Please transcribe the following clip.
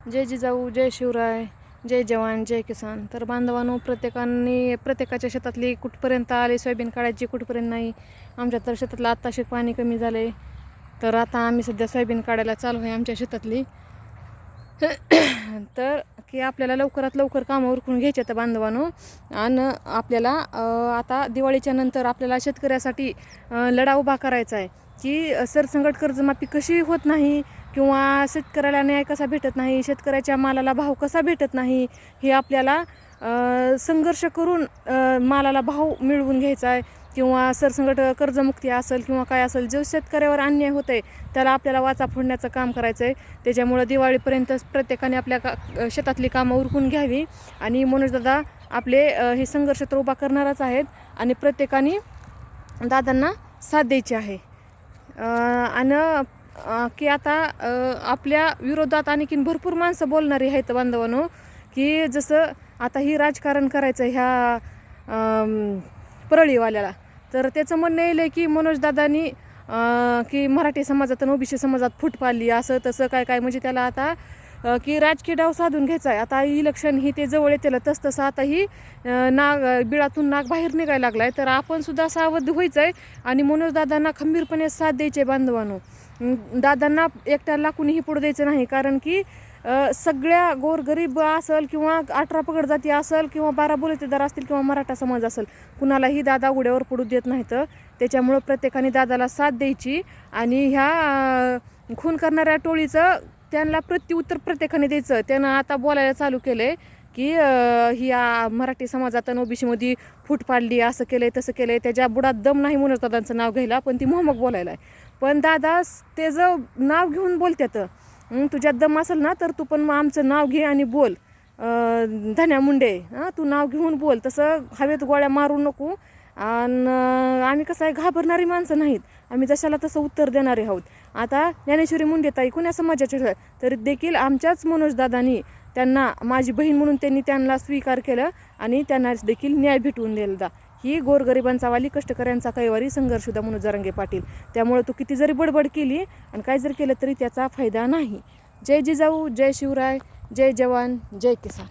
जय जिजाऊ, जय शिवराय, जय जवान, जय किसान. तर बांधवांनो, प्रत्येकाच्या शेतातली कुठपर्यंत आले सोयाबीन काढायची, कुठपर्यंत नाही. आमच्या तर शेतातलं आत्ताशी पाणी कमी झालं आहे, तर आता आम्ही सध्या सोयाबीन काढायला चालू आहे आमच्या शेतातली. तर की आपल्याला लवकरात लवकर कामं उरकून घ्यायचे तर बांधवांनो. आणि आपल्याला आता दिवाळीच्या नंतर आपल्याला शेतकऱ्यासाठी लढा उभा करायचा आहे की सरसंगट कर्जमाफी कशी होत नाही, किंवा शेतकऱ्याला न्याय कसा भेटत नाही, शेतकऱ्याच्या मालाला भाव कसा भेटत नाही, हे आपल्याला संघर्ष करून मालाला भाव मिळवून घ्यायचा आहे. किंवा सरसंगट कर्जमुक्ती असेल किंवा काय असेल, जो शेतकऱ्यावर अन्याय होत आहे त्याला आपल्याला वाचा फोडण्याचं काम करायचं आहे. त्याच्यामुळं दिवाळीपर्यंत प्रत्येकाने आपल्या शेतातली कामं उरकून घ्यावी. आणि मनोजदादा आपले हे संघर्ष तर उभा करणारच आहेत, आणि प्रत्येकाने दादांना साथ द्यायची आहे. आणि की आता आपल्या विरोधात आणखीन भरपूर माणसं बोलणारी आहेत बांधवांनो, की जसं आता ही राजकारण करायचं ह्या परळीवाल्याला. तर त्याचं म्हणणं येईल की मनोजदादांनी की मराठी समाजात आणि ओबीसी समाजात फूट पाडली, असं तसं काय काय, म्हणजे त्याला आता की राजकीय डाव साधून घ्यायचा आहे. आता इलेक्शन ही ते जवळ येते, तसं आता ही बिळातून नाग बाहेर निघायला लागला आहे. तर आपण सुद्धा सावध व्हायचं आहे आणि मनोजदादांना खंबीरपणे साथ द्यायचे बांधवांनो. दादांना एकट्याला कुणीही पुढं द्यायचं नाही, कारण की सगळ्या गोरगरीब असेल किंवा 18 पगड जाती असेल किंवा 12 बलुतेदार असतील किंवा मराठा समाज असेल, कुणालाही दादा उघड्यावर पडू देत नाहीत. त्याच्यामुळं प्रत्येकाने दादाला साथ द्यायची. आणि ह्या खून करणाऱ्या टोळीचं त्यांना प्रत्युत्तर प्रत्येकाने द्यायचं. त्यानं आता बोलायला चालू केलं आहे की ही मराठी समाजात आणि ओबीसीमध्ये फूट पाडली, असं केलं आहे तसं केलं आहे. त्याच्या बुडात दम नाही मनोजदादांचं नाव घ्यायला, पण ती मोहमक बोलायला आहे. पण दादा त्याचं नाव घेऊन बोलतात. तुझ्यात दम असेल ना तर तू पण आमचं नाव घे आणि बोल, धन्या मुंडे, तू नाव घेऊन बोल. तसं हवेत गोळ्या मारू नको. आणि आम्ही कसं आहे, घाबरणारी माणसं नाहीत, आम्ही जशाला तसं उत्तर देणारे आहोत. आता ज्ञानेश्वरी मुंडेताई कुण्या समाजाचे तरी देखील आमच्याच मनोजदादांनी त्यांना माझी बहीण म्हणून त्यांना स्वीकार केलं आणि त्यांना देखील न्याय भेटवून दिला. ही गोरगरिबांचा वाली कष्टकऱ्यांचा कैवारी संघर्ष होता मनोज जरांगे पाटील. त्यामुळे तू किती जरी बडबड केली आणि काय जरी केलं तरी त्याचा फायदा नाही. जय जिजाऊ, जय शिवराय, जय जवान, जय किसान.